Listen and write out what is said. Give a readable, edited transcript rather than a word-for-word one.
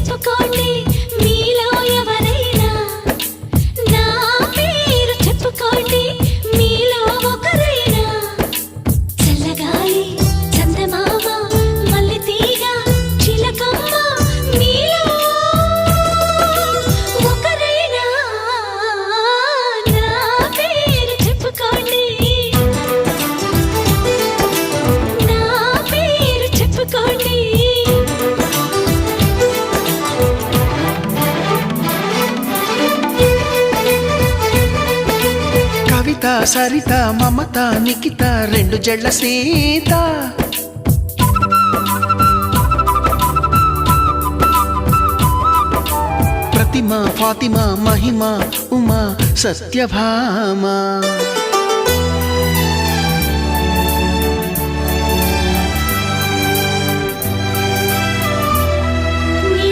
చెప్పుకోండి మీలో ఎవరైనా, నా పేరు చెప్పుకోండి మీలో ఒకరైనా. చల్లగాలి చందమామ మల్లెతీగ చిలకమ్మ మీలో ఒకరైనా, నా పేరు చెప్పుకోండి, నా పేరు చెప్పుకోండి. కవిత సరిత మమత నిఖిత రెండు జళ్ళ సీత, ప్రతిమ ఫాతిమా మహిమ ఉమా సత్యభామ.